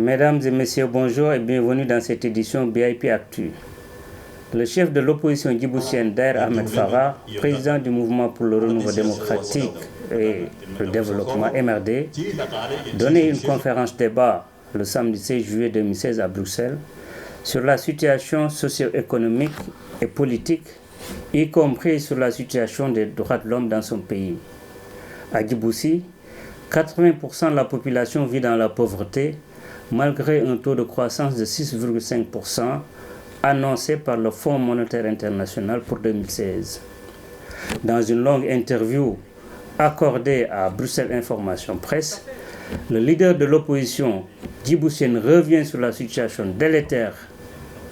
Mesdames et messieurs, bonjour et bienvenue dans cette édition BIP Actu. Le chef de l'opposition djiboutienne Daher Ahmed Farah, président du mouvement pour le renouveau démocratique et le développement MRD, donnait une conférence débat le samedi 16 juillet 2016 à Bruxelles sur la situation socio-économique et politique, y compris sur la situation des droits de l'homme dans son pays. À Djibouti, 80% de la population vit dans la pauvreté, malgré un taux de croissance de 6,5% annoncé par le Fonds monétaire international pour 2016. Dans une longue interview accordée à Bruxelles Information Presse, le leader de l'opposition djiboutienne revient sur la situation délétère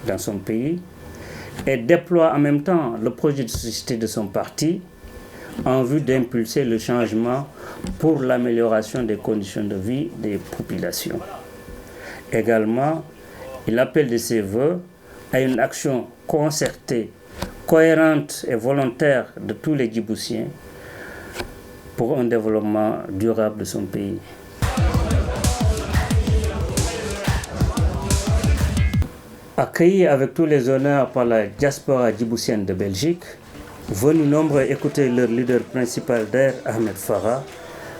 dans son pays et déploie en même temps le projet de société de son parti en vue d'impulser le changement pour l'amélioration des conditions de vie des populations. Également, il appelle de ses vœux à une action concertée, cohérente et volontaire de tous les Djiboutiens pour un développement durable de son pays. Accueilli avec tous les honneurs par la diaspora djiboutienne de Belgique, venus nombreux écouter leur leader principal Daher Ahmed Farah,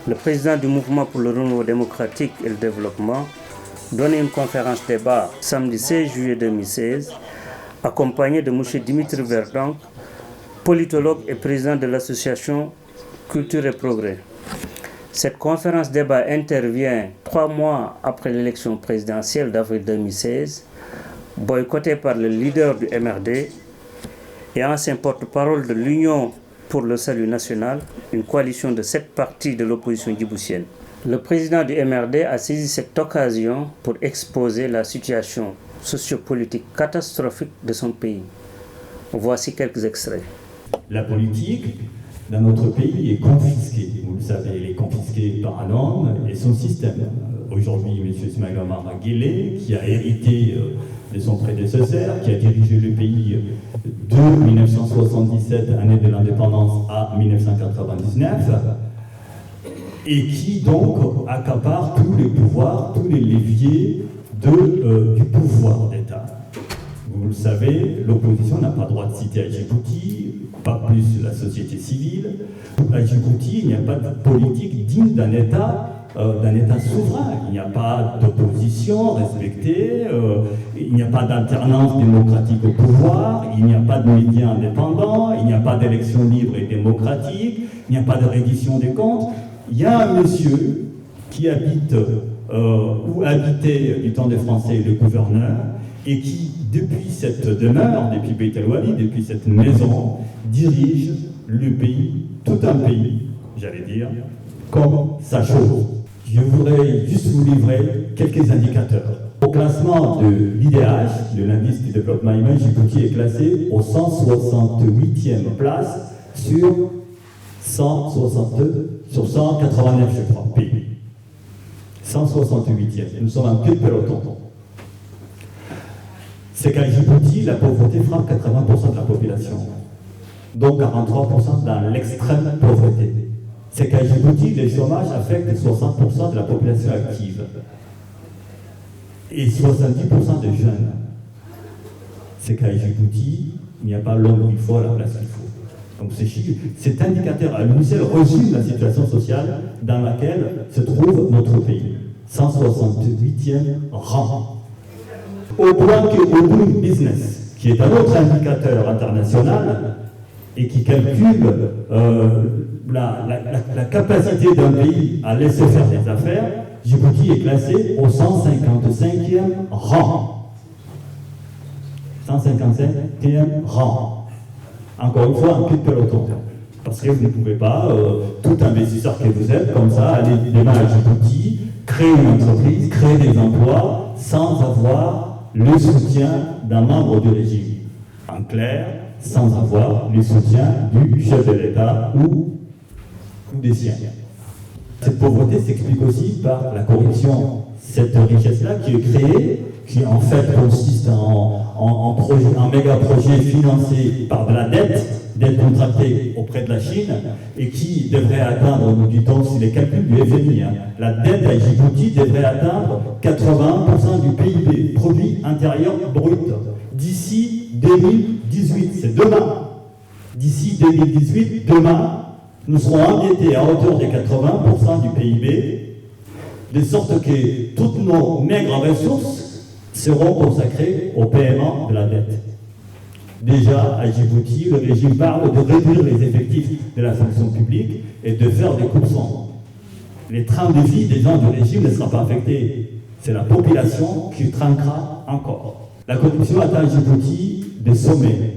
le président du mouvement pour le renouveau démocratique et le développement, donnait une conférence débat samedi 16 juillet 2016, accompagné de M. Dimitri Verdonck, politologue et président de l'association Culture et Progrès. Cette conférence débat intervient 3 mois après l'élection présidentielle d'avril 2016, boycottée par le leader du MRD et ancien porte-parole de l'Union pour le salut national, une coalition de 7 partis de l'opposition djiboutienne. Le président du MRD a saisi cette occasion pour exposer la situation sociopolitique catastrophique de son pays. Voici quelques extraits. La politique dans notre pays est confisquée. Vous le savez, elle est confisquée par un homme et son système. Aujourd'hui, M. Ismaïla Omar Guelleh, qui a hérité de son prédécesseur, qui a dirigé le pays de 1977, année de l'indépendance, à 1999, et qui donc accapare tous les pouvoirs, tous les leviers du pouvoir d'État. Vous le savez, l'opposition n'a pas le droit de citer à Djibouti, pas plus la société civile. À Djibouti, il n'y a pas de politique digne d'un État souverain. Il n'y a pas d'opposition respectée, il n'y a pas d'alternance démocratique au pouvoir, il n'y a pas de médias indépendants, il n'y a pas d'élections libres et démocratiques, il n'y a pas de reddition des comptes. Il y a un monsieur qui habite, ou habitait du temps des Français le gouverneur, et qui, depuis cette demeure, depuis Beit El Wali, depuis cette maison, dirige le pays, tout un pays, j'allais dire, comme sa chose. Je voudrais juste vous livrer quelques indicateurs. Au classement de l'IDH, de l'indice du développement humain, Djibouti est classé au 168e place sur 189, je crois, pays. 168e. Nous sommes en queue de peloton. C'est qu'à Djibouti, la pauvreté frappe 80% de la population. Donc 43% dans l'extrême pauvreté. C'est qu'à Djibouti, le chômage affecte 60% de la population active. Et 70% des jeunes. C'est qu'à Djibouti, il n'y a pas l'homme qu'il faut à la place qu'il faut. Donc cet indicateur à lui seul résume la situation sociale dans laquelle se trouve notre pays. 168e rang. Au point que Open Business, qui est un autre indicateur international et qui calcule la capacité d'un pays à laisser faire des affaires, Djibouti est classé au 155e rang. 155e rang. Encore une fois, un coup de peloton. Parce que vous ne pouvez pas, tout investisseur que vous êtes, comme ça, aller demain à Djibouti, créer une entreprise, créer des emplois, sans avoir le soutien d'un membre du régime. En clair, sans avoir le soutien du chef de l'État ou des siens. Cette pauvreté s'explique aussi par la corruption. Cette richesse-là qui est créée, qui en fait consiste en un méga projet financé par de la dette contractée auprès de la Chine, et qui devrait atteindre, nous dit-on, si les calculs du FMI, la dette à Djibouti devrait atteindre 81% du PIB, produit intérieur brut, d'ici 2018, c'est demain. D'ici 2018, demain, nous serons endettés à hauteur de 80% du PIB, de sorte que toutes nos maigres ressources seront consacrées au paiement de la dette. Déjà, à Djibouti, le régime parle de réduire les effectifs de la fonction publique et de faire des coupes sombres. Les trains de vie des gens du régime ne seront pas affectés. C'est la population qui trinquera encore. La corruption atteint Djibouti des sommets.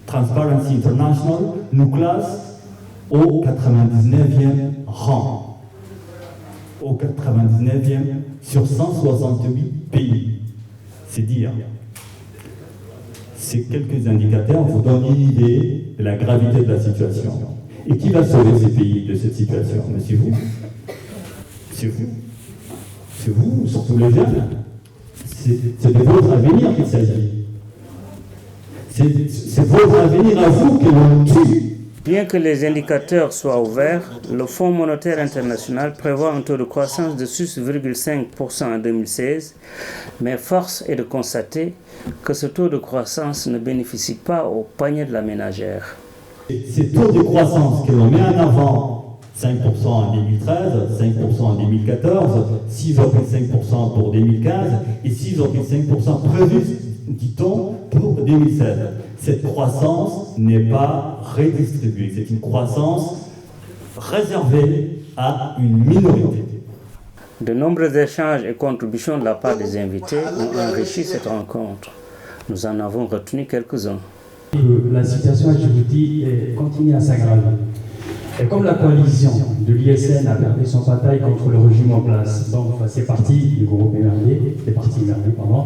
Transparency International nous classe au 99e rang. Au 99e sur 168 pays. C'est dire. Ces quelques indicateurs vous donnent une idée de la gravité de la situation. Et qui va sauver ces pays de cette situation? Mais c'est vous. C'est vous. C'est vous, surtout les jeunes. C'est de votre avenir qu'il s'agit. C'est votre avenir à vous que l'on tue. Bien que les indicateurs soient ouverts, le Fonds monétaire international prévoit un taux de croissance de 6,5% en 2016, mais force est de constater que ce taux de croissance ne bénéficie pas au panier de la ménagère. Ces taux de croissance que l'on met en avant, 5% en 2013, 5% en 2014, 6,5% pour 2015 et 6,5% prévu, dit-on, pour 2016. Cette croissance n'est pas redistribuée, c'est une croissance réservée à une minorité. De nombreux échanges et contributions de la part des invités ont enrichi cette rencontre. Nous en avons retenu quelques-uns. La situation à Djibouti continue à s'aggraver. Et comme la coalition de l'ISN a perdu son bataille contre le régime en place, donc c'est parti du groupe émergé, c'est parti émergé, pardon.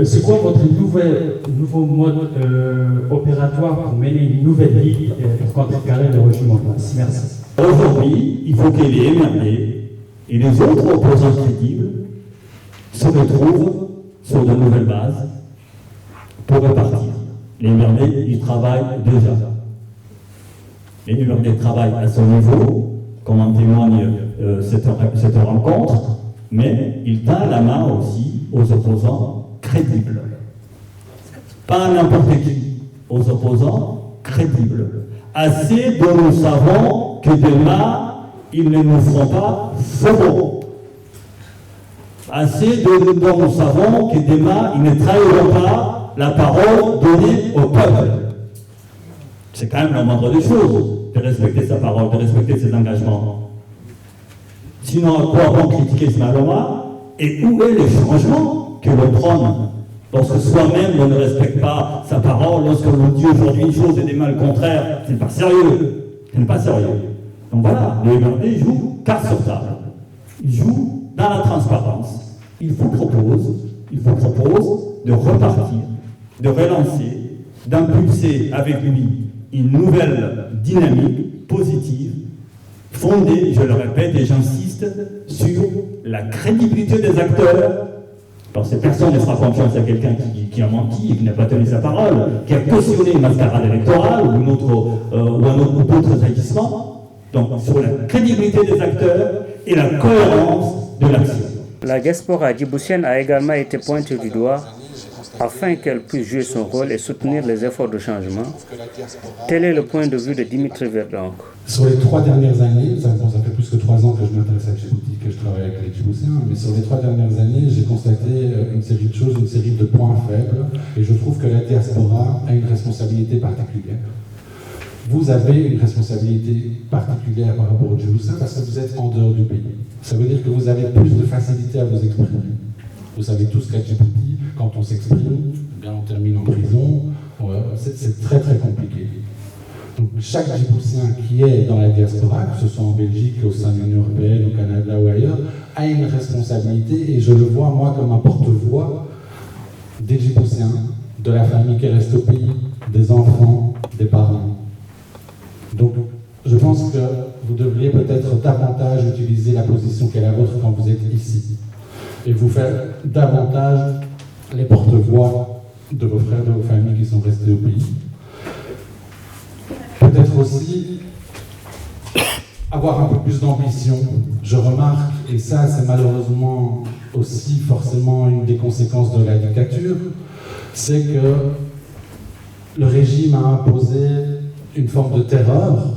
C'est quoi votre nouveau mode opératoire pour mener une nouvelle vie pour contrecarrer le régime en place? Merci. Aujourd'hui, il faut que les émergés et les autres opposants crédibles se retrouvent sur de nouvelles bases pour repartir. Les émergés, ils travaillent déjà. Les émergés travaillent à son niveau, comme en témoigne cette rencontre, mais ils tendent la main aussi aux opposants crédibles. Pas n'importe qui, aux opposants crédibles. Assez dont nous savons que demain, ils ne nous feront pas faux. Assez dont nous savons que demain, ils ne trahiront pas la parole donnée au peuple. C'est quand même la moindre des choses, de respecter sa parole, de respecter ses engagements. Sinon, à quoi bon critiquer ce Maloma? Et où est le changement que l'on prône lorsque soi-même on ne respecte pas sa parole, lorsque l'on dit aujourd'hui une chose et demain le contraire? Ce n'est pas sérieux. Ce n'est pas sérieux. Donc voilà, les MRD jouent carte sur table. Ils jouent dans la transparence. Il vous propose de repartir, de relancer, d'impulser avec lui une nouvelle dynamique positive, fondée, je le répète et j'insiste, sur la crédibilité des acteurs. Parce que personne ne fera confiance à quelqu'un qui a menti et qui n'a pas tenu sa parole, qui a cautionné une mascarade électorale ou d'autres agissements. Donc sur la crédibilité des acteurs et la cohérence de l'action. La diaspora djiboutienne a également été pointée du doigt afin qu'elle puisse jouer son rôle et soutenir les efforts de changement. Tel est le point de vue de Dimitri Verdonk. Sur les 3 dernières années, ça fait plus que 3 ans que je m'intéresse à Djibouti, que je travaille avec les Djiboutiens, mais sur les 3 dernières années, j'ai constaté une série de choses, une série de points faibles, et je trouve que la diaspora a une responsabilité particulière. Vous avez une responsabilité particulière par rapport aux Djiboutiens parce que vous êtes en dehors du pays. Ça veut dire que vous avez plus de facilité à vous exprimer. Vous savez tous qu'à Djibouti, quand on s'exprime, bien on termine en prison, c'est très très compliqué. Donc chaque Djiboutien qui est dans la diaspora, que ce soit en Belgique, au sein de l'Union européenne, au Canada ou ailleurs, a une responsabilité, et je le vois moi comme un porte-voix des Djiboutiens, de la famille qui reste au pays, des enfants, des parents. Donc je pense que vous devriez peut-être davantage utiliser la position qui est la vôtre quand vous êtes ici, et vous faire davantage les porte-voix de vos frères, de vos familles qui sont restés au pays. Peut-être aussi avoir un peu plus d'ambition. Je remarque, et ça c'est malheureusement aussi forcément une des conséquences de la dictature, c'est que le régime a imposé une forme de terreur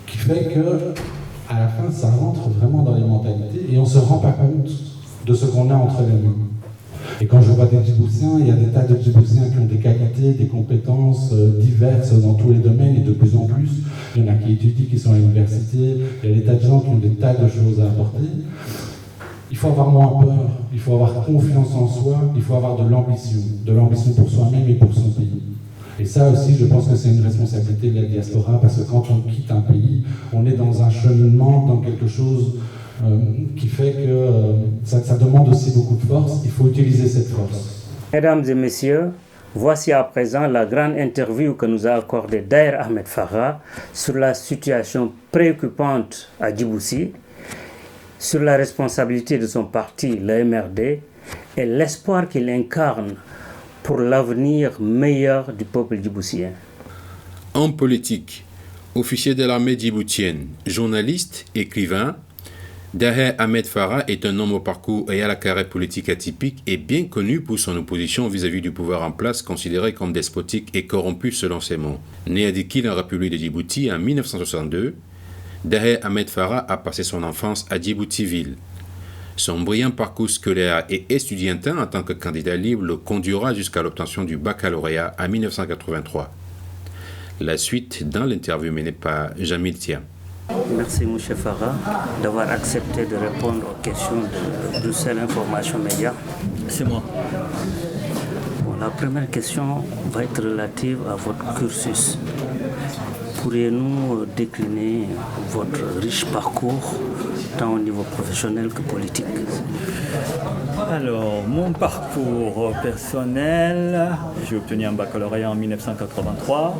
qui fait que à la fin ça rentre vraiment dans les mentalités et on ne se rend pas compte de ce qu'on a entre les mains. Et quand je vois des Djiboutiens, il y a des tas de Djiboutiens qui ont des qualités, des compétences diverses dans tous les domaines et de plus en plus. Il y en a qui étudient, qui sont à l'université, il y a des tas de gens qui ont des tas de choses à apporter. Il faut avoir moins peur, il faut avoir confiance en soi, il faut avoir de l'ambition pour soi-même et pour son pays. Et ça aussi, je pense que c'est une responsabilité de la diaspora, parce que quand on quitte un pays, on est dans un cheminement, dans quelque chose qui fait que ça demande aussi beaucoup de force. Il faut utiliser cette force. Mesdames et messieurs, voici à présent la grande interview que nous a accordée Daher Ahmed Farah sur la situation préoccupante à Djibouti, sur la responsabilité de son parti, le MRD, et l'espoir qu'il incarne pour l'avenir meilleur du peuple djiboutien. Homme politique, officier de l'armée djiboutienne, journaliste, écrivain, Daher Ahmed Farah est un homme au parcours et à la carrière politique atypique et bien connu pour son opposition vis-à-vis du pouvoir en place, considéré comme despotique et corrompu selon ses mots. Né à Dikil en République de Djibouti en 1962, Daher Ahmed Farah a passé son enfance à Djibouti-Ville. Son brillant parcours scolaire et estudiantin en tant que candidat libre le conduira jusqu'à l'obtention du baccalauréat en 1983. La suite dans l'interview menée par Jamil Tia. Merci M. Farah d'avoir accepté de répondre aux questions de Bruxelles Information Média. C'est moi. Bon, la première question va être relative à votre cursus. Pourriez-vous décliner votre riche parcours, tant au niveau professionnel que politique? Alors, mon parcours personnel, j'ai obtenu un baccalauréat en 1983.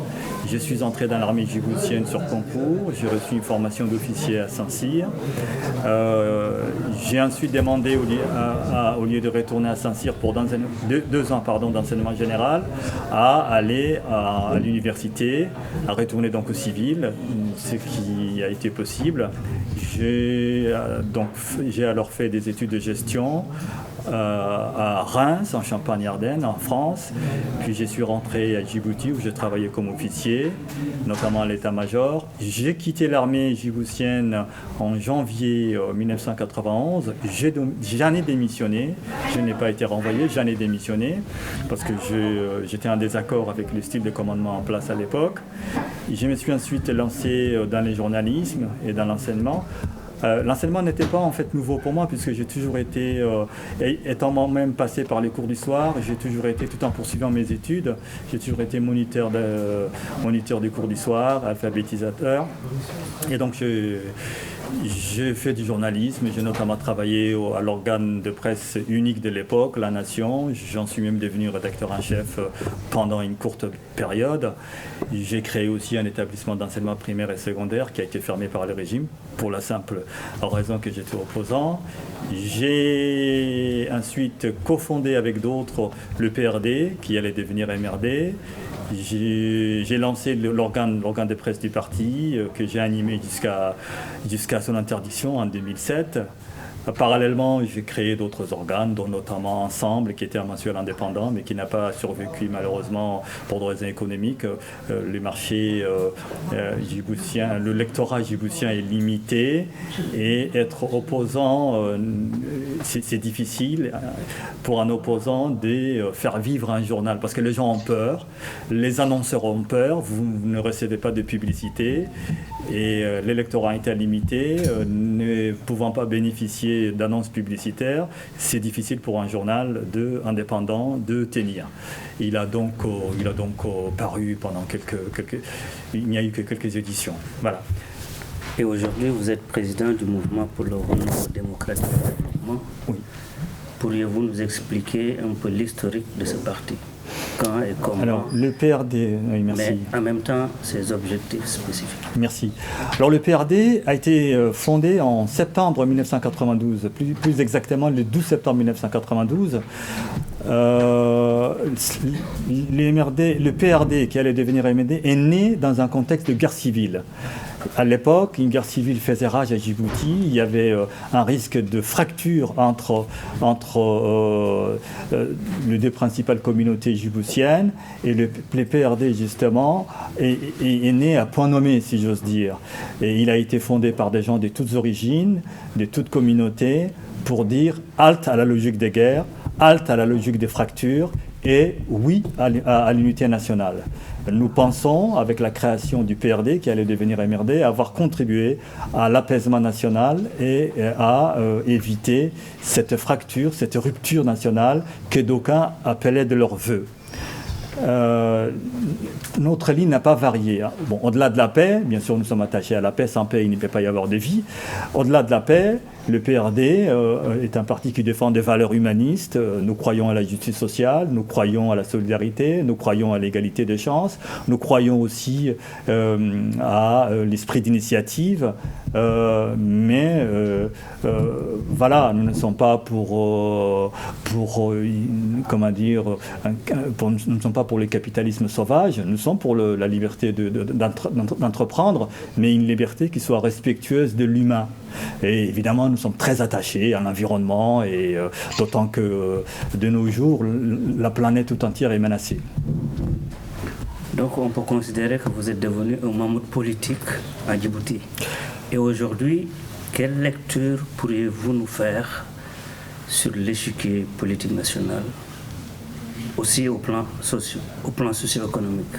Je suis entré dans l'armée djiboutienne sur concours. J'ai reçu une formation d'officier à Saint-Cyr. J'ai ensuite demandé, au lieu de retourner à Saint-Cyr pour 2 ans d'enseignement général, à aller à l'université, à retourner donc au civil, ce qui a été possible. J'ai alors fait des études de gestion à Reims, en Champagne-Ardenne, en France. Puis je suis rentré à Djibouti où je travaillais comme officier, notamment à l'état-major. J'ai quitté l'armée djiboutienne en janvier 1991. J'en ai démissionné. Je n'ai pas été renvoyé, j'en ai démissionné parce que j'étais en désaccord avec le style de commandement en place à l'époque. Je me suis ensuite lancé dans le journalisme et dans l'enseignement. L'enseignement n'était pas en fait nouveau pour moi puisque j'ai toujours été, étant moi-même passé par les cours du soir, j'ai toujours été, tout en poursuivant mes études, j'ai toujours été moniteur du cours du soir, alphabétisateur. Et donc j'ai fait du journalisme, j'ai notamment travaillé à l'organe de presse unique de l'époque, La Nation. J'en suis même devenu rédacteur en chef pendant une courte période. J'ai créé aussi un établissement d'enseignement primaire et secondaire qui a été fermé par le régime pour la simple raison que j'étais opposant. J'ai ensuite cofondé avec d'autres le PRD qui allait devenir MRD. J'ai lancé l'organe de presse du parti que j'ai animé jusqu'à son interdiction en 2007. Parallèlement, j'ai créé d'autres organes, dont notamment Ensemble, qui était un mensuel indépendant, mais qui n'a pas survécu malheureusement pour des raisons économiques. Le marché djiboutien, le lectorat djiboutien est limité et être opposant, c'est difficile pour un opposant de faire vivre un journal, parce que les gens ont peur, les annonceurs ont peur, vous ne recevez pas de publicité et l'électorat est limité, ne pouvant pas bénéficier d'annonces publicitaires, c'est difficile pour un journal indépendant de tenir. Il a donc paru pendant il n'y a eu que quelques éditions. Voilà. Et aujourd'hui, vous êtes président du mouvement pour le renouveau démocratique et le développement. Oui. Pourriez-vous nous expliquer un peu l'historique de ce parti? Quand et comment? Alors, le PRD, oui, merci. Mais en même temps, ses objectifs spécifiques. Merci. Alors, le PRD a été fondé en septembre 1992, plus exactement le 12 septembre 1992. le PRD qui allait devenir MRD est né dans un contexte de guerre civile. À l'époque, une guerre civile faisait rage à Djibouti. Il y avait un risque de fracture entre les deux principales communautés djiboutiennes. Et le PRD, justement, est né à point nommé, si j'ose dire. Et il a été fondé par des gens de toutes origines, de toutes communautés, pour dire halte à la logique des guerres, halte à la logique des fractures et oui à l'unité nationale. Nous pensons, avec la création du PRD, qui allait devenir MRD, avoir contribué à l'apaisement national et à éviter cette fracture, cette rupture nationale que d'aucuns appelaient de leur vœu. Notre ligne n'a pas varié. Bon, au-delà de la paix, bien sûr nous sommes attachés à la paix, sans paix il ne peut pas y avoir de vie. Au-delà de la paix, le PRD est un parti qui défend des valeurs humanistes. Nous croyons à la justice sociale, nous croyons à la solidarité, nous croyons à l'égalité des chances, nous croyons aussi à l'esprit d'initiative. Mais voilà, nous ne sommes pas pour le capitalisme sauvage, nous sommes pour la liberté d'entreprendre, mais une liberté qui soit respectueuse de l'humain. Et évidemment, nous sommes très attachés à l'environnement, et d'autant que de nos jours, la planète tout entière est menacée. Donc on peut considérer que vous êtes devenu un mammouth politique à Djibouti. Et aujourd'hui, quelle lecture pourriez-vous nous faire sur l'échiquier politique national, aussi au plan socio-économique?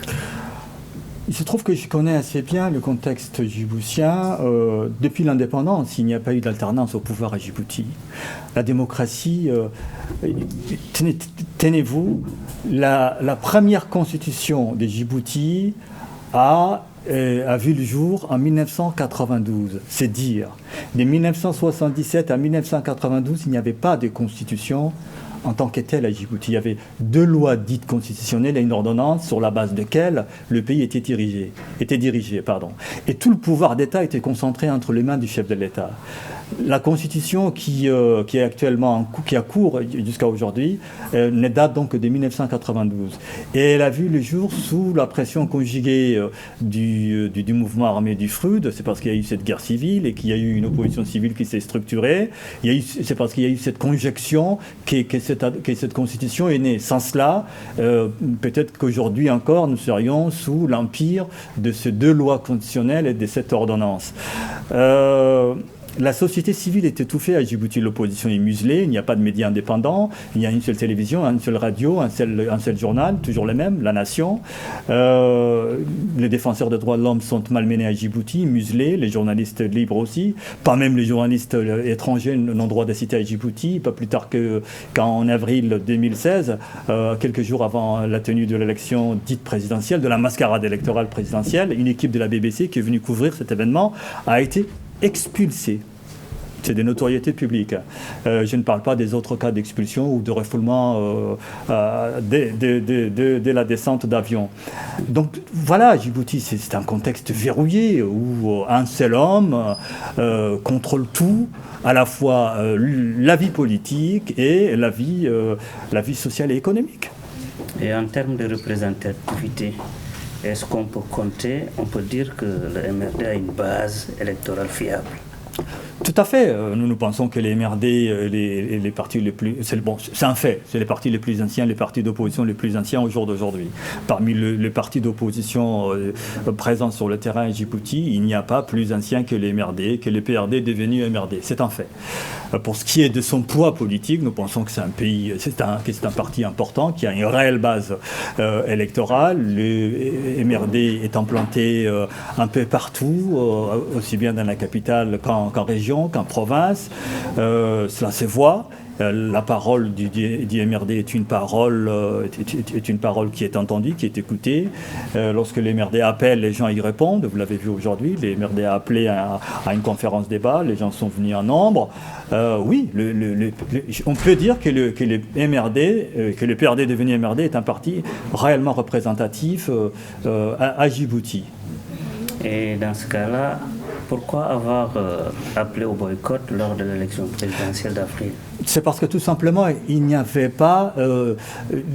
Il se trouve que je connais assez bien le contexte djiboutien. Depuis l'indépendance, il n'y a pas eu d'alternance au pouvoir à Djibouti. La démocratie, tenez-vous, la première constitution de Djibouti a vu le jour en 1992. C'est dire. De 1977 à 1992, il n'y avait pas de constitution en tant que telle à Djibouti. Il y avait 2 lois dites constitutionnelles et une ordonnance sur la base desquelles le pays était dirigé. Et tout le pouvoir d'État était concentré entre les mains du chef de l'État. La constitution qui est actuellement qui a cours jusqu'à aujourd'hui ne date donc que de 1992. Et elle a vu le jour sous la pression conjuguée du mouvement armé du FRUD. C'est parce qu'il y a eu cette guerre civile et qu'il y a eu une opposition civile qui s'est structurée. C'est parce qu'il y a eu cette conjonction que cette constitution est née. Sans cela, peut-être qu'aujourd'hui encore, nous serions sous l'empire de ces 2 lois constitutionnelles et de cette ordonnance. La société civile est étouffée à Djibouti, l'opposition est muselée, il n'y a pas de médias indépendants, il y a une seule télévision, une seule radio, un seul journal, toujours les mêmes, La Nation. Les défenseurs des droits de l'homme sont malmenés à Djibouti, muselés, les journalistes libres aussi, pas même les journalistes étrangers n'ont droit de citer à Djibouti, pas plus tard qu'en avril 2016, quelques jours avant la tenue de l'élection dite présidentielle, de la mascarade électorale présidentielle, une équipe de la BBC qui est venue couvrir cet événement a été expulsés. C'est des notoriétés publiques. Je ne parle pas des autres cas d'expulsion ou de refoulement dès la descente d'avion. Donc voilà, Djibouti, c'est un contexte verrouillé où un seul homme contrôle tout, à la fois la vie politique et la vie sociale et économique. Et en termes de représentativité, est-ce qu'on peut dire que le MRD a une base électorale fiable? Tout à fait. Nous pensons que les MRD, les partis les plus... c'est un fait. C'est les partis les plus anciens, les partis d'opposition les plus anciens au jour d'aujourd'hui. Parmi les partis d'opposition présents sur le terrain à Djibouti, il n'y a pas plus ancien que les MRD, que le PRD est devenu MRD. C'est un fait. Pour ce qui est de son poids politique, nous pensons que c'est un parti important qui a une réelle base électorale. Le MRD est implanté un peu partout, aussi bien dans la capitale qu'en région, qu'en province. Cela se voit. La parole du MRD est une parole qui est entendue, qui est écoutée. Lorsque les MRD appellent, les gens y répondent. Vous l'avez vu aujourd'hui, les MRD a appelé à une conférence débat, les gens sont venus en nombre. Oui, on peut dire que le PRD devenu MRD est un parti réellement représentatif à Djibouti. Et dans ce cas-là, pourquoi avoir appelé au boycott lors de l'élection présidentielle d'avril? C'est parce que tout simplement, il n'y avait pas,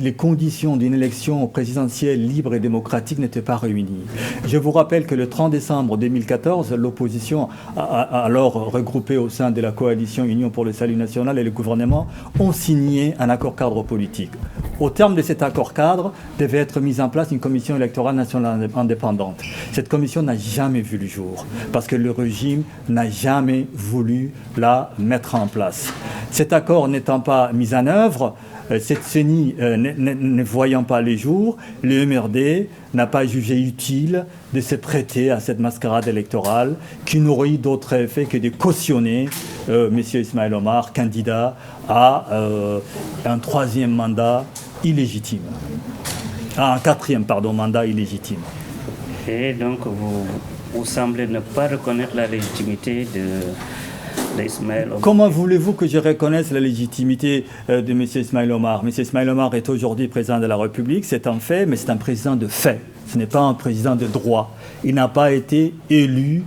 les conditions d'une élection présidentielle libre et démocratique n'étaient pas réunies. Je vous rappelle que le 30 décembre 2014, l'opposition, alors regroupée au sein de la coalition Union pour le salut national et le gouvernement, ont signé un accord cadre politique. Au terme de cet accord cadre, devait être mise en place une commission électorale nationale indépendante. Cette commission n'a jamais vu le jour, parce que le régime n'a jamais voulu la mettre en place. Cet accord n'étant pas mis en œuvre, cette CENI ne voyant pas les jours, le MRD n'a pas jugé utile de se prêter à cette mascarade électorale qui n'aurait eu d'autre effet que de cautionner M. Ismaël Omar, candidat à un troisième mandat illégitime. Un quatrième, mandat illégitime. Et donc, vous semblez ne pas reconnaître la légitimité d'Ismaël Omar. Comment voulez-vous que je reconnaisse la légitimité de M. Ismaël Omar? M. Ismaël Omar est aujourd'hui président de la République, c'est un fait, mais c'est un président de fait. Ce n'est pas un président de droit. Il n'a pas été élu,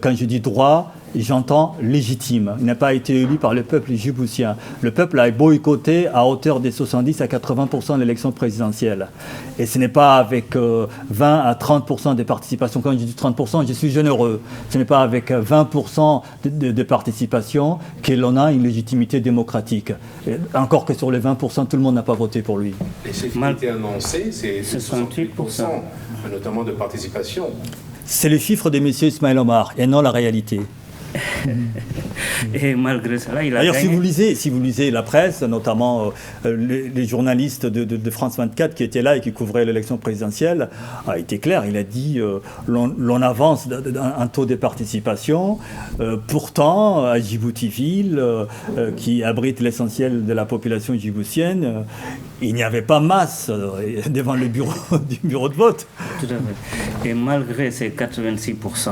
quand je dis droit, j'entends légitime. Il n'a pas été élu par le peuple djiboutien. Le peuple a boycotté à hauteur de 70 à 80% l'élection présidentielle. Et ce n'est pas avec 20 à 30% de participation. Quand je dis 30%, je suis généreux. Ce n'est pas avec 20% de participation que l'on a une légitimité démocratique. Et encore que sur les 20%, tout le monde n'a pas voté pour lui. Les chiffres qui ont été annoncés, c'est 68%, notamment de participation. C'est le chiffre de M. Ismaël Omar et non la réalité. Et malgré cela, il a D'ailleurs, gagné. si vous lisez la presse, notamment les journalistes de France 24 qui étaient là et qui couvraient l'élection présidentielle, a été clair. Il a dit l'on avance un taux de participation. Pourtant, à Djibouti-Ville, qui abrite l'essentiel de la population djiboutienne, il n'y avait pas masse devant le bureau de vote. Tout à fait. Et malgré ces 86%,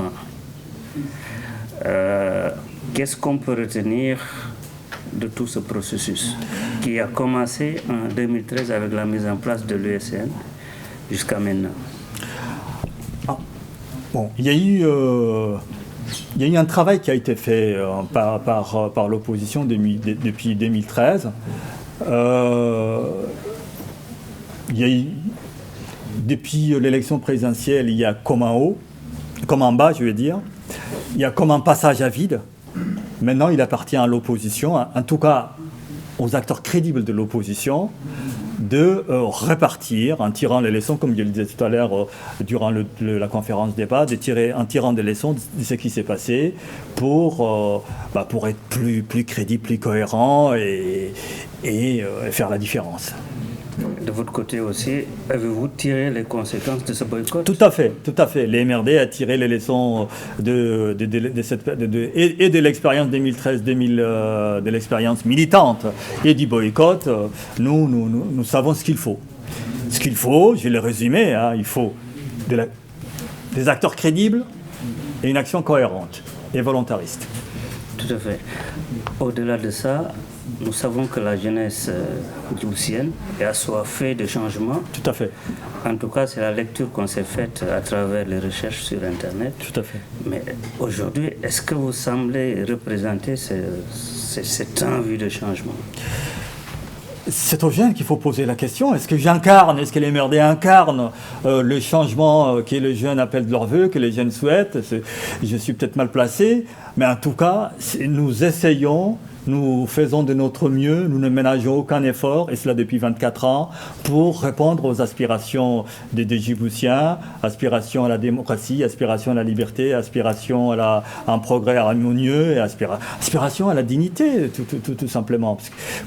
qu'est-ce qu'on peut retenir de tout ce processus qui a commencé en 2013 avec la mise en place de l'ESN jusqu'à maintenant? Bon, il y a eu un travail qui a été fait par l'opposition depuis 2013. Depuis l'élection présidentielle, il y a comme en haut, comme en bas, je veux dire. Il y a comme un passage à vide. Maintenant, il appartient à l'opposition, en tout cas aux acteurs crédibles de l'opposition, de repartir en tirant les leçons, comme je le disais tout à l'heure durant la conférence débat, en tirant des leçons de ce qui s'est passé pour être plus crédible, plus cohérent et faire la différence. De votre côté aussi, avez-vous tiré les conséquences de ce boycott? Tout à fait. Les MRD a tiré les leçons de l'expérience 2013-2000, de l'expérience militante et du boycott. Nous savons ce qu'il faut. Ce qu'il faut, je l'ai résumé, il faut des acteurs crédibles et une action cohérente et volontariste. Tout à fait. Au-delà de ça, nous savons que la jeunesse djiboutienne est assoiffée de changements. Tout à fait. En tout cas, c'est la lecture qu'on s'est faite à travers les recherches sur Internet. Tout à fait. Mais aujourd'hui, est-ce que vous semblez représenter cette envie de changement? C'est aux jeunes qu'il faut poser la question. Est-ce que est-ce que les MRD incarnent le changement que les jeunes appellent de leur vœu, que les jeunes souhaitent? Je suis peut-être mal placé, mais en tout cas, nous essayons, nous faisons de notre mieux, nous ne ménageons aucun effort, et cela depuis 24 ans, pour répondre aux aspirations des Djiboutiens, aspiration à la démocratie, aspiration à la liberté, aspiration à un progrès harmonieux, et aspiration à la dignité, tout simplement.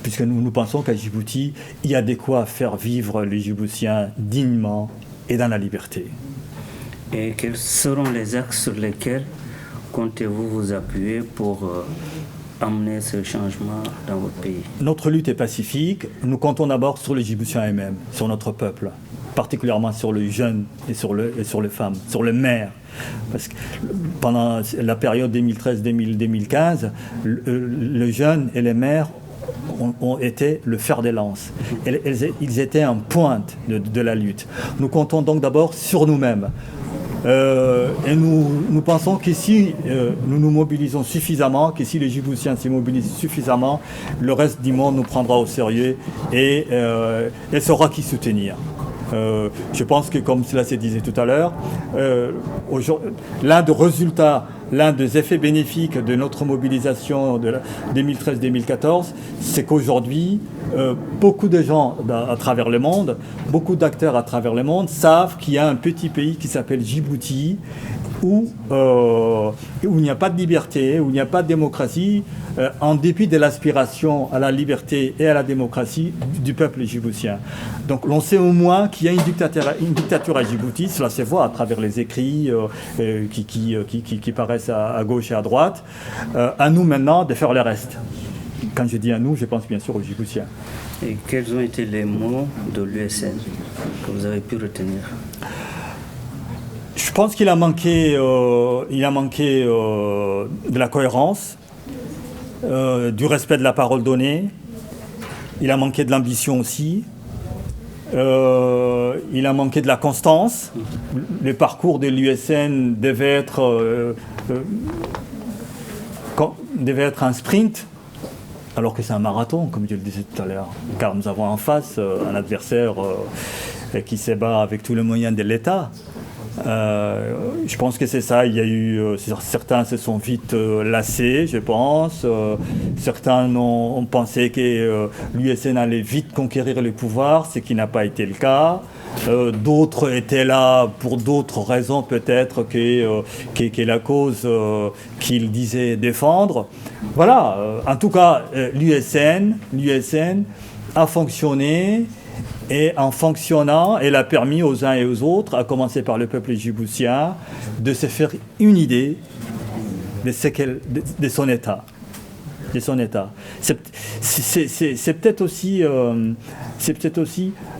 Puisque nous pensons qu'à Djibouti, il y a de quoi faire vivre les Djiboutiens dignement et dans la liberté. Et quels seront les axes sur lesquels comptez-vous vous appuyer pour amener ce changement dans votre pays? Notre lutte est pacifique. Nous comptons d'abord sur les Djiboutiens eux-mêmes, sur notre peuple, particulièrement sur les jeunes et sur les femmes, sur les mères. Parce que pendant la période 2013-2015, les jeunes et les mères ont été le fer de lance. Ils étaient en pointe de la lutte. Nous comptons donc d'abord sur nous-mêmes. Et nous pensons que si nous nous mobilisons suffisamment, que si les Djiboutiens se mobilisent suffisamment, le reste du monde nous prendra au sérieux et saura qui soutenir. Je pense que, comme cela se disait tout à l'heure, l'un des effets bénéfiques de notre mobilisation de 2013-2014, c'est qu'aujourd'hui, beaucoup de gens à travers le monde, beaucoup d'acteurs à travers le monde savent qu'il y a un petit pays qui s'appelle Djibouti, où il n'y a pas de liberté, où il n'y a pas de démocratie, en dépit de l'aspiration à la liberté et à la démocratie du peuple djiboutien. Donc l'on sait au moins qu'il y a une dictature à Djibouti, cela se voit à travers les écrits qui paraissent à gauche et à droite. À nous maintenant de faire le reste. Quand je dis à nous, je pense bien sûr aux Djiboutiens. Et quels ont été les mots de l'USN que vous avez pu retenir? Je pense qu'il a manqué, de la cohérence, du respect de la parole donnée. Il a manqué de l'ambition aussi. Il a manqué de la constance. Le parcours de l'USN devait être un sprint, alors que c'est un marathon, comme je le disais tout à l'heure. Car nous avons en face un adversaire qui se bat avec tous les moyens de l'État. Je pense que c'est ça. Il y a eu certains se sont vite lassés, je pense. Certains ont pensé que l'USN allait vite conquérir le pouvoir, ce qui n'a pas été le cas. D'autres étaient là pour d'autres raisons peut-être que la cause qu'ils disaient défendre. Voilà. En tout cas, l'USN a fonctionné. Et en fonctionnant, elle a permis aux uns et aux autres, à commencer par le peuple djiboutien, de se faire une idée de son État. C'est peut-être aussi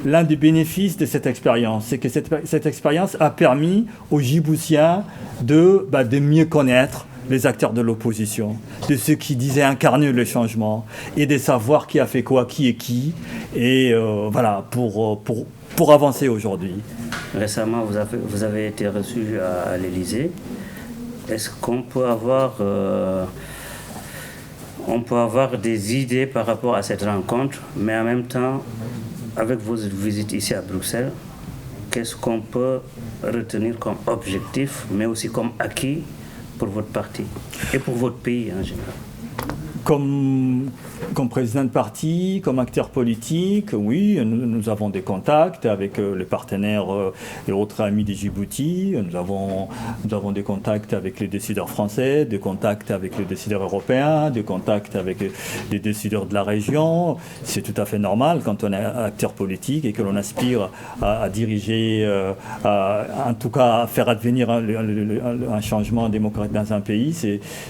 l'un des bénéfices de cette expérience. C'est que cette expérience a permis aux Djiboutiens de mieux connaître les acteurs de l'opposition, de ceux qui disaient incarner le changement, et de savoir qui a fait quoi, qui est qui, et voilà, pour avancer aujourd'hui. Récemment, vous avez été reçu à l'Élysée. Est-ce qu'on peut avoir des idées par rapport à cette rencontre, mais en même temps, avec vos visites ici à Bruxelles, qu'est-ce qu'on peut retenir comme objectif, mais aussi comme acquis pour votre parti et pour votre pays en général? Comme président de parti, comme acteur politique, oui, nous avons des contacts avec les partenaires et autres amis de Djibouti. Nous avons des contacts avec les décideurs français, des contacts avec les décideurs européens, des contacts avec les décideurs de la région. C'est tout à fait normal quand on est acteur politique et que l'on aspire à diriger, en tout cas à faire advenir un changement démocratique dans un pays.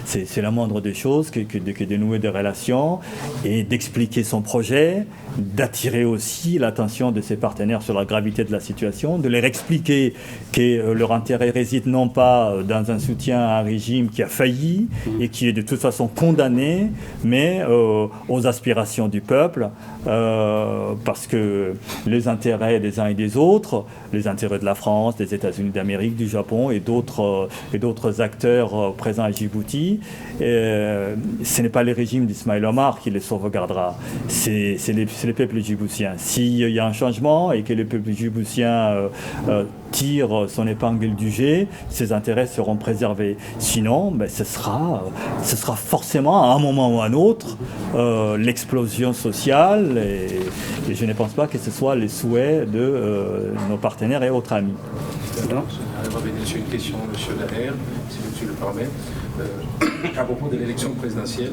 C'est la moindre des choses que de nouer des relations et d'expliquer son projet, d'attirer aussi l'attention de ses partenaires sur la gravité de la situation, de leur expliquer que leur intérêt réside non pas dans un soutien à un régime qui a failli et qui est de toute façon condamné, mais aux aspirations du peuple, parce que les intérêts des uns et des autres, les intérêts de la France, des États-Unis d'Amérique, du Japon et d'autres acteurs présents à Djibouti, ce n'est pas le régime d'Ismaël Omar qui les sauvegardera, c'est le peuple djiboutien. S'il y a un changement et que le peuple djiboutien tire son épingle du jeu, ses intérêts seront préservés. Sinon, ce sera forcément à un moment ou à un autre l'explosion sociale et je ne pense pas que ce soit les souhaits de nos partenaires et autres amis. J'ai une question, M. Daher, si monsieur le permet. À propos de l'élection présidentielle,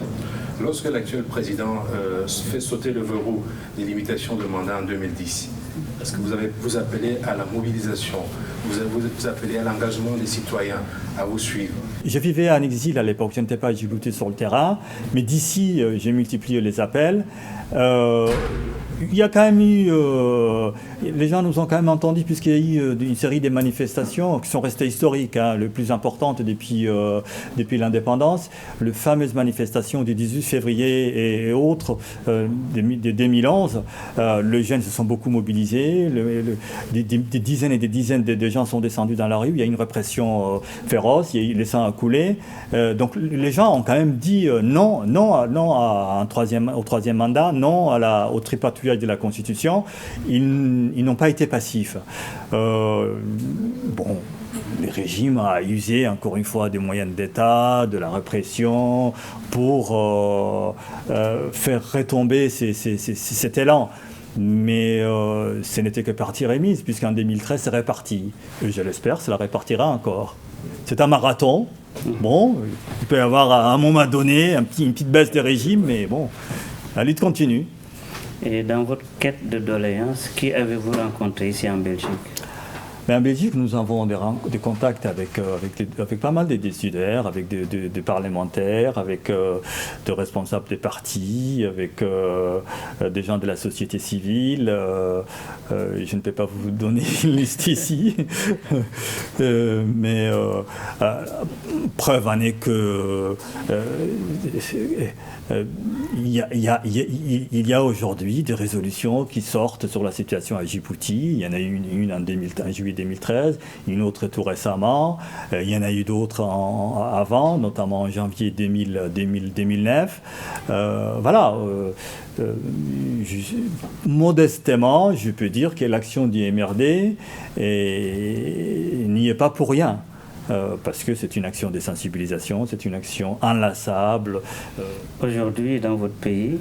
lorsque l'actuel président fait sauter le verrou des limitations de mandat en 2010, est-ce que vous appelez à la mobilisation, vous appelez à l'engagement des citoyens à vous suivre? Je vivais en exil à l'époque, je n'étais pas à Djibouti sur le terrain, mais d'ici, j'ai multiplié les appels. Il y a quand même eu... les gens nous ont quand même entendus puisqu'il y a eu une série de manifestations qui sont restées historiques, le plus importantes depuis l'indépendance. Les fameuses manifestations du 18 février et autres de 2011. Les jeunes se sont beaucoup mobilisés. Des dizaines et des dizaines de gens sont descendus dans la rue, il y a une répression féroce, il y a eu les sangs à couler. Donc les gens ont quand même dit non au troisième mandat, non au tripatouillage de la Constitution. Ils n'ont pas été passifs. Le régime a usé encore une fois des moyens d'État, de la répression, pour faire retomber cet élan. Mais ce n'était que partie remise, puisqu'en 2013, c'est réparti. Et je l'espère, cela répartira encore. C'est un marathon. Bon, il peut y avoir à un moment donné une petite baisse des régimes, mais bon, la lutte continue. Et dans votre quête de doléances, qui avez-vous rencontré ici en Belgique? Mais en Belgique, nous avons des contacts avec pas mal de décideurs, avec des parlementaires, avec des responsables des partis, avec des gens de la société civile. Je ne peux pas vous donner une liste ici. Mais preuve en est que il y a aujourd'hui des résolutions qui sortent sur la situation à Djibouti. Il y en a eu une en juillet 2013, une autre tout récemment. Il y en a eu d'autres avant, notamment en janvier 2009. Modestement, je peux dire que l'action du MRD n'y est pas pour rien. Parce que c'est une action de sensibilisation, c'est une action inlassable. Aujourd'hui, dans votre pays,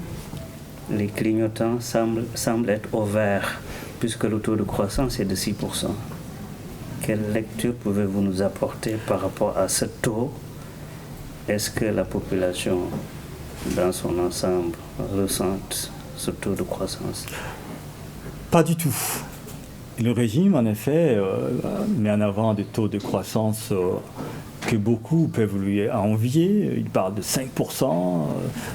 les clignotants semblent être au vert, puisque le taux de croissance est de 6%. Quelle lecture pouvez-vous nous apporter par rapport à ce taux? Est-ce que la population, dans son ensemble, ressent ce taux de croissance? Pas du tout. Le régime, en effet, met en avant des taux de croissance que beaucoup peuvent lui envier. Il parle de 5%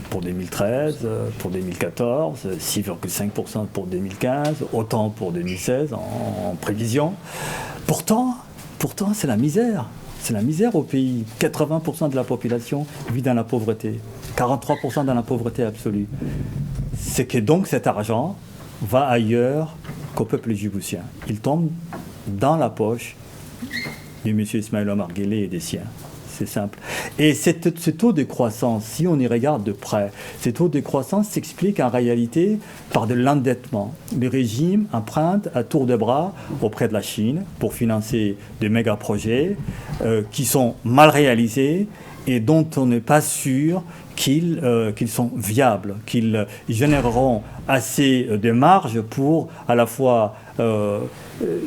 pour 2013, pour 2014, 6,5% pour 2015, autant pour 2016 en prévision. Pourtant, c'est la misère. C'est la misère au pays. 80% de la population vit dans la pauvreté, 43% dans la pauvreté absolue. C'est que donc cet argent va ailleurs qu'au peuple djiboutien. Il tombe dans la poche du monsieur Ismaïla Omar Guelleh et des siens. C'est simple. Et ce taux de croissance, si on y regarde de près, ce taux de croissance s'explique en réalité par de l'endettement. Le régime emprunte à tour de bras auprès de la Chine pour financer des méga-projets qui sont mal réalisés et dont on n'est pas sûr qu'ils sont viables, qu'ils généreront assez de marge pour à la fois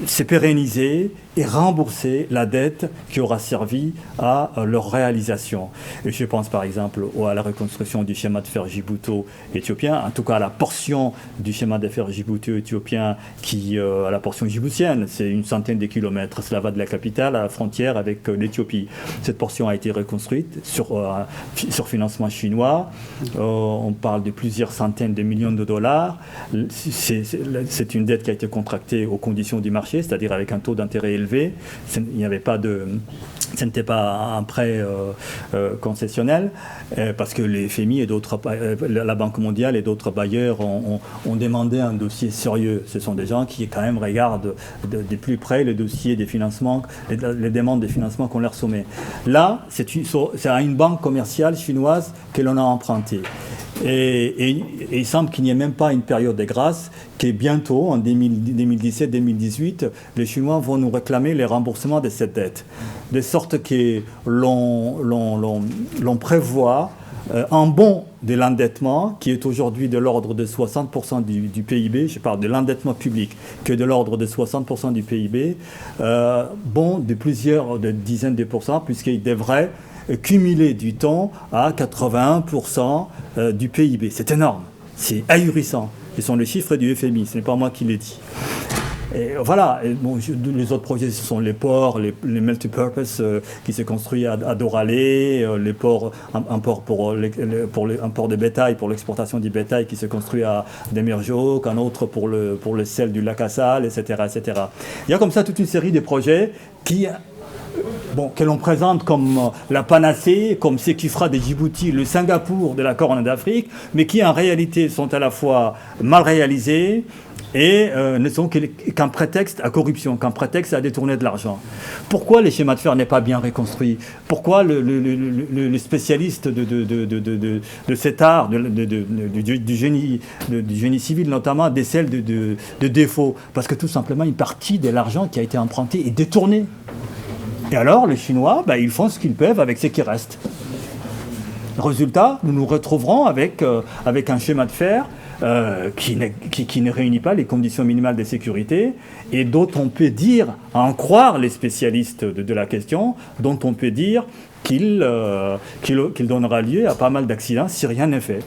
se pérenniser et rembourser la dette qui aura servi à leur réalisation. Et je pense par exemple à la reconstruction du schéma de fer djibouto-éthiopien, en tout cas à la portion du schéma de fer djibouto-éthiopien à la portion djiboutienne, c'est une centaine de kilomètres, cela va de la capitale à la frontière avec l'Éthiopie. Cette portion a été reconstruite sur financement chinois, on parle de plusieurs centaines de millions de dollars, c'est une dette qui a été contractée aux conditions du marché, c'est-à-dire avec un taux d'intérêt élevé. Ce n'était pas un prêt concessionnel, parce que les FMI et la Banque mondiale et d'autres bailleurs ont demandé un dossier sérieux. Ce sont des gens qui quand même regardent de plus près les dossiers des financements, les demandes de financement qu'on leur soumet. Là, c'est à une banque commerciale chinoise que l'on a emprunté. Et il semble qu'il n'y ait même pas une période de grâce, que bientôt, en 2017-2018, les Chinois vont nous réclamer les remboursements de cette dette. De sorte que l'on prévoit un bon de l'endettement qui est aujourd'hui de l'ordre de 60% du PIB, je parle de l'endettement public, que de l'ordre de 60% du PIB, bon de plusieurs dizaines de pourcents, puisqu'il devrait cumuler du temps à 81% du PIB. C'est énorme, c'est ahurissant. Ce sont les chiffres du FMI, ce n'est pas moi qui les dis. Et voilà, les autres projets, ce sont les ports, les multipurpose qui se construit à Doralé, les ports, un port un port de bétail, pour l'exportation du bétail qui se construit à Demirjok, un autre pour le sel du lac Assal, etc., etc. Il y a comme ça toute une série de projets que l'on présente comme la panacée, comme ce qui fera de Djibouti le Singapour de la Corne d'Afrique, mais qui en réalité sont à la fois mal réalisés, et ne sont qu'un prétexte à corruption, qu'un prétexte à détourner de l'argent. Pourquoi les schémas de fer n'est pas bien reconstruit? Pourquoi le spécialiste de cet art, du génie civil notamment, décèle de défauts? Parce que tout simplement, une partie de l'argent qui a été emprunté est détournée. Et alors, les Chinois, ils font ce qu'ils peuvent avec ce qui reste. Résultat, nous nous retrouverons avec un schéma de fer qui ne réunit pas les conditions minimales de sécurité et dont on peut dire, à en croire les spécialistes de la question, dont on peut dire qu'il donnera lieu à pas mal d'accidents si rien n'est fait.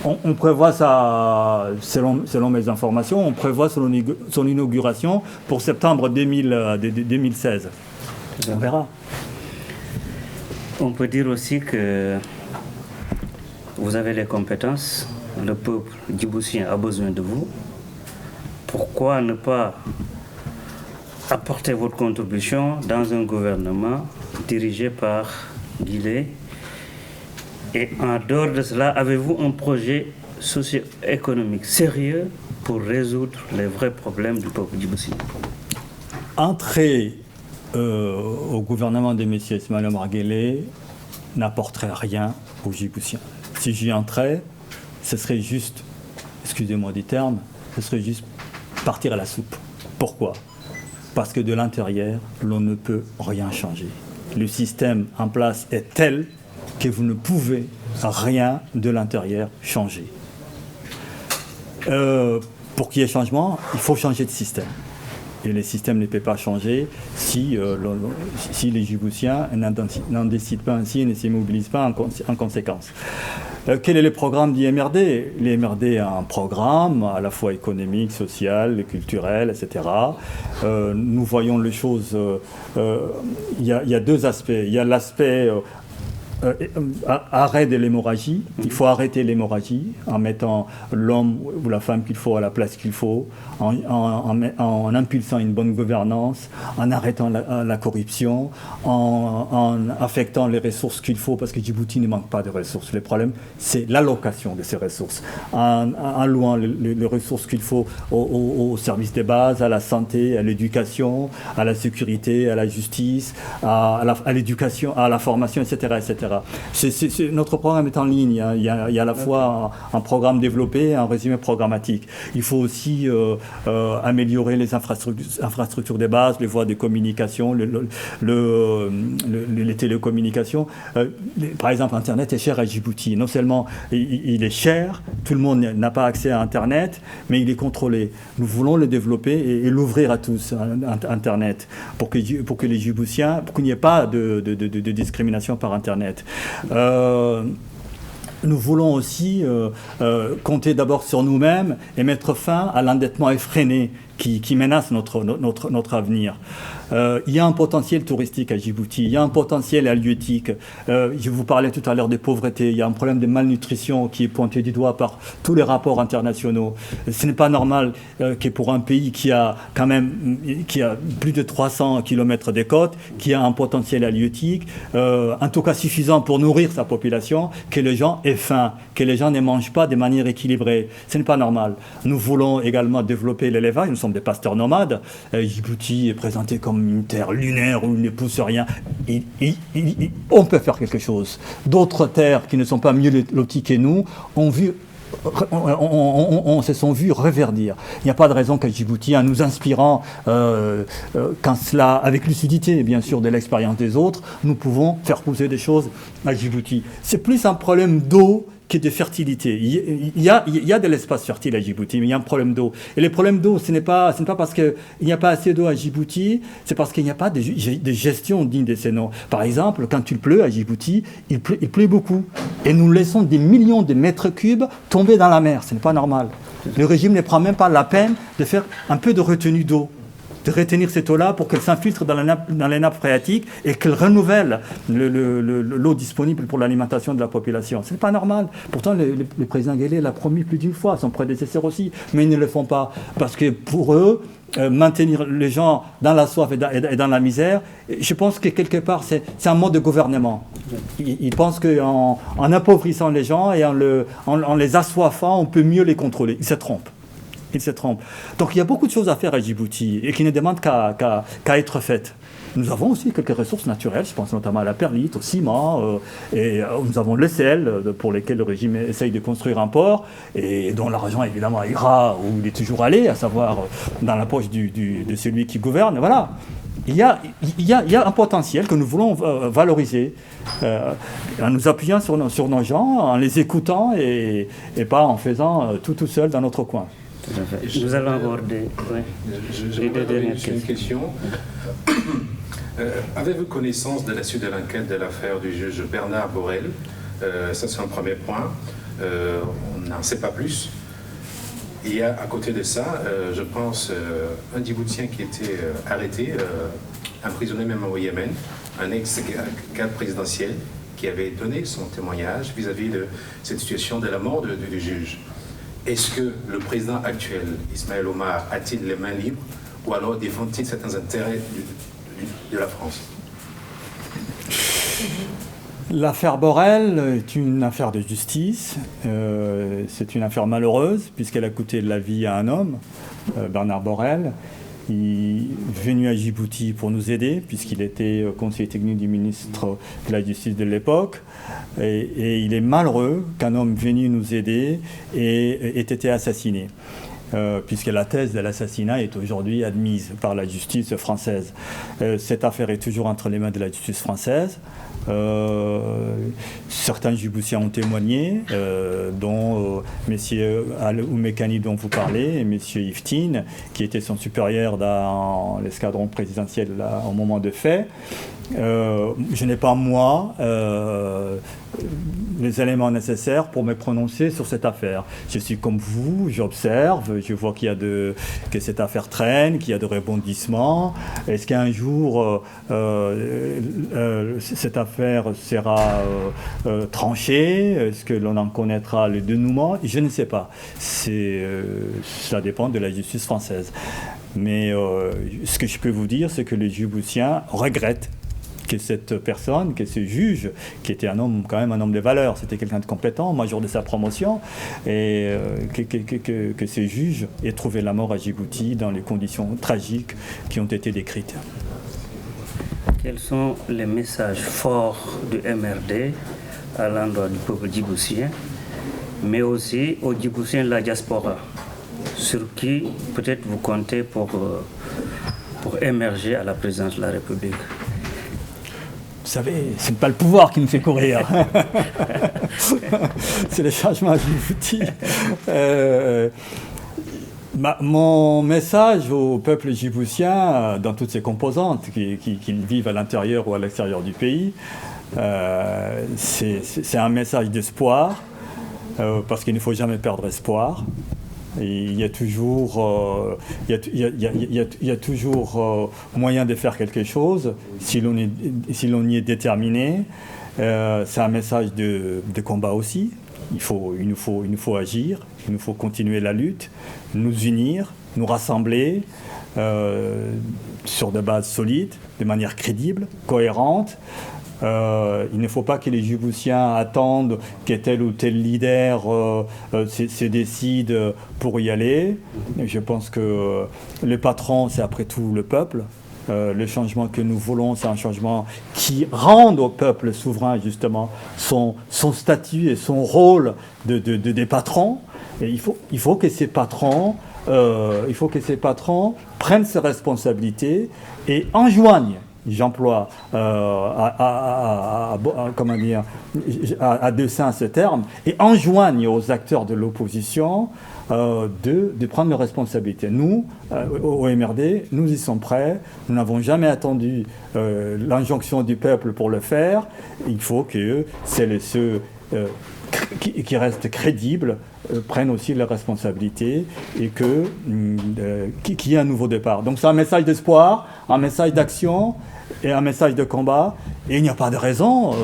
On prévoit ça, selon mes informations, on prévoit son inauguration pour septembre 2016. On verra. On peut dire aussi que vous avez les compétences, le peuple djiboutien a besoin de vous. Pourquoi ne pas apporter votre contribution dans un gouvernement dirigé par Guilé? Et en dehors de cela, avez-vous un projet socio-économique sérieux pour résoudre les vrais problèmes du peuple djiboutien? Entrer au gouvernement de M. Ismaïla Omar Guelleh n'apporterait rien aux Djiboutiens. Si j'y entrais, ce serait juste, excusez-moi du terme, ce serait juste partir à la soupe. Pourquoi? Parce que de l'intérieur, l'on ne peut rien changer. Le système en place est tel que vous ne pouvez rien de l'intérieur changer. Pour qu'il y ait changement, il faut changer de système. Et le système ne peut pas changer si les Djiboutiens n'en décident pas ainsi et ne se mobilisent pas en conséquence. Quel est le programme d'IMRD? L'IMRD a un programme à la fois économique, social, culturel, etc. Nous voyons les choses... Il y a deux aspects. Il y a l'aspect... arrêt de l'hémorragie. Il faut arrêter l'hémorragie en mettant l'homme ou la femme qu'il faut à la place qu'il faut, en impulsant une bonne gouvernance, en arrêtant la corruption, en affectant les ressources qu'il faut, parce que Djibouti ne manque pas de ressources. Le problème, c'est l'allocation de ces ressources, en louant les ressources qu'il faut aux services de base, à la santé, à l'éducation, à la sécurité, à la justice, à l'éducation, à la formation, etc., etc. Notre programme est en ligne. Il y a à la fois un programme développé et un résumé programmatique. Il faut aussi améliorer les infrastructures de base, les voies de communication, les télécommunications. Par exemple, Internet est cher à Djibouti. Non seulement il est cher, tout le monde n'a pas accès à Internet, mais il est contrôlé. Nous voulons le développer et l'ouvrir à tous, Internet, pour que les Djiboutiens, pour qu'il n'y ait pas de discrimination par Internet. Nous voulons aussi compter d'abord sur nous-mêmes et mettre fin à l'endettement effréné qui menace notre avenir. Il y a un potentiel touristique à Djibouti, il y a un potentiel halieutique. Je vous parlais tout à l'heure de pauvreté, il y a un problème de malnutrition qui est pointé du doigt par tous les rapports internationaux. Ce n'est pas normal que pour un pays qui a plus de 300 km de côtes, qui a un potentiel halieutique, en tout cas suffisant pour nourrir sa population, que les gens aient faim, que les gens ne mangent pas de manière équilibrée. Ce n'est pas normal. Nous voulons également développer l'élevage, nous sommes des pasteurs nomades. Djibouti est présenté comme une terre lunaire où il ne pousse rien. On peut faire quelque chose. D'autres terres qui ne sont pas mieux loties que nous se sont vus reverdir. Il n'y a pas de raison qu'à Djibouti, en nous inspirant, avec lucidité bien sûr de l'expérience des autres, nous pouvons faire pousser des choses à Djibouti. C'est plus un problème d'eau que de fertilité. Il y a de l'espace fertile à Djibouti, mais il y a un problème d'eau. Et le problème d'eau, ce n'est pas parce qu'il n'y a pas assez d'eau à Djibouti, c'est parce qu'il n'y a pas de gestion digne de ces noms. Par exemple, quand il pleut à Djibouti, il pleut beaucoup. Et nous laissons des millions de mètres cubes tomber dans la mer. Ce n'est pas normal. Le régime ne prend même pas la peine de faire un peu de retenue d'eau, de retenir cette eau-là pour qu'elle s'infiltre dans les nappes phréatiques et qu'elle renouvelle l'eau disponible pour l'alimentation de la population. Ce n'est pas normal. Pourtant, le président Guelleh l'a promis plus d'une fois, son prédécesseur aussi, mais ils ne le font pas. Parce que pour eux, maintenir les gens dans la soif et dans la misère, je pense que quelque part, c'est un mode de gouvernement. Ils pensent qu'en appauvrissant les gens et en les assoiffant, on peut mieux les contrôler. Ils se trompent. Il se trompe. Donc il y a beaucoup de choses à faire à Djibouti et qui ne demandent qu'à être faites. Nous avons aussi quelques ressources naturelles, je pense notamment à la perlite, au ciment, et nous avons le sel, pour lesquels le régime essaye de construire un port, et dont l'argent évidemment ira où il est toujours allé, à savoir dans la poche de celui qui gouverne. Voilà. Il y a un potentiel que nous voulons valoriser en nous appuyant sur nos gens, en les écoutant et pas en faisant tout seul dans notre coin. Nous allons aborder une question. Avez-vous connaissance de la suite de l'enquête de l'affaire du juge Bernard Borel? Ça, c'est un premier point. On n'en sait pas plus. Il y a à côté de ça, je pense, un Djiboutien qui était arrêté, emprisonné même au Yémen, un ex-cadre présidentiel qui avait donné son témoignage vis-à-vis de cette situation de la mort du juge. Est-ce que le président actuel, Ismaël Omar, a-t-il les mains libres ou alors défend-il certains intérêts de la France? L'affaire Borel est une affaire de justice. C'est une affaire malheureuse puisqu'elle a coûté la vie à un homme, Bernard Borel. Il est venu à Djibouti pour nous aider puisqu'il était conseiller technique du ministre de la Justice de l'époque. Et il est malheureux qu'un homme venu nous aider ait été assassiné. Puisque la thèse de l'assassinat est aujourd'hui admise par la justice française. Cette affaire est toujours entre les mains de la justice française. Certains Djiboutiens ont témoigné, dont M. Al-Oumekani dont vous parlez, et M. Iftine, qui était son supérieur dans l'escadron présidentiel au moment de fait. Je n'ai pas, moi, les éléments nécessaires pour me prononcer sur cette affaire. Je suis comme vous, j'observe, je vois que cette affaire traîne, qu'il y a de rebondissements. Est-ce qu'un jour, cette affaire sera tranchée? Est-ce que l'on en connaîtra le dénouement? Je ne sais pas. Ça dépend de la justice française. Mais ce que je peux vous dire, c'est que les Djiboutiens regrettent que cette personne, que ce juge, qui était quand même un homme de valeur, c'était quelqu'un de compétent, major de sa promotion, et que ce juge ait trouvé la mort à Djibouti dans les conditions tragiques qui ont été décrites. Quels sont les messages forts du MRD à l'endroit du peuple djiboutien, mais aussi aux Djiboutiens de la diaspora, sur qui peut-être vous comptez pour émerger à la présidence de la République? Vous savez, ce n'est pas le pouvoir qui nous fait courir. C'est le changement à Djibouti. Mon message au peuple djiboutien, dans toutes ses composantes, qu'ils vivent à l'intérieur ou à l'extérieur du pays, c'est un message d'espoir, parce qu'il ne faut jamais perdre espoir. Et il y a toujours, moyen de faire quelque chose si l'on y est déterminé. C'est un message de combat aussi. Il nous faut agir, il nous faut continuer la lutte, nous unir, nous rassembler sur des bases solides, de manière crédible, cohérente. Il ne faut pas que les Djiboutiens attendent que tel ou tel leader se décide pour y aller. Je pense que le patron, c'est après tout le peuple. Le changement que nous voulons, c'est un changement qui rende au peuple souverain, justement, son statut et son rôle des patrons. Et il faut que ces patrons prennent ses responsabilités et enjoignent. J'emploie à dessein ce terme, et enjoignent aux acteurs de l'opposition de prendre leurs responsabilités. Nous, au MRD, nous y sommes prêts. Nous n'avons jamais attendu l'injonction du peuple pour le faire. Il faut que ceux qui restent crédibles prennent aussi leurs responsabilités et qu'il y ait un nouveau départ. Donc c'est un message d'espoir, un message d'action et un message de combat. Et il n'y a pas de raison,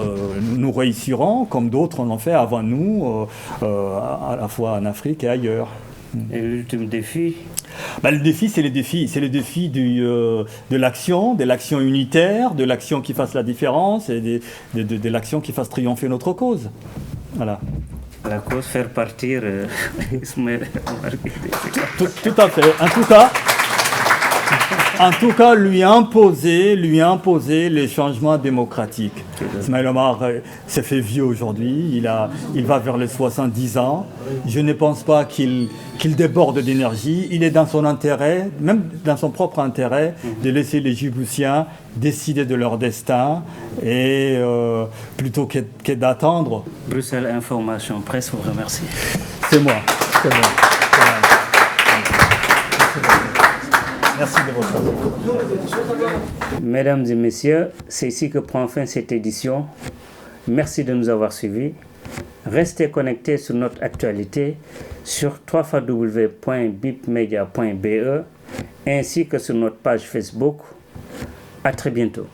nous réussirons comme d'autres l'ont fait avant nous, à la fois en Afrique et ailleurs. Et l'ultime défi? Le défi, c'est le défi de l'action unitaire, de l'action qui fasse la différence et de l'action qui fasse triompher notre cause. Voilà. la cause, faire partir Ismaël Omar Guelleh. Tout à fait. En tout cas, lui imposer les changements démocratiques. Ismaël Omar s'est fait vieux aujourd'hui, il va vers les 70 ans. Je ne pense pas qu'il déborde d'énergie. Il est dans son intérêt, même dans son propre intérêt, de laisser les Djiboutiens décider de leur destin et plutôt que d'attendre. Bruxelles Information Presse vous remercie. C'est moi. Merci de votre attention. Mesdames et messieurs, c'est ici que prend fin cette édition. Merci de nous avoir suivis. Restez connectés sur notre actualité sur www.bipmedia.be ainsi que sur notre page Facebook. À très bientôt.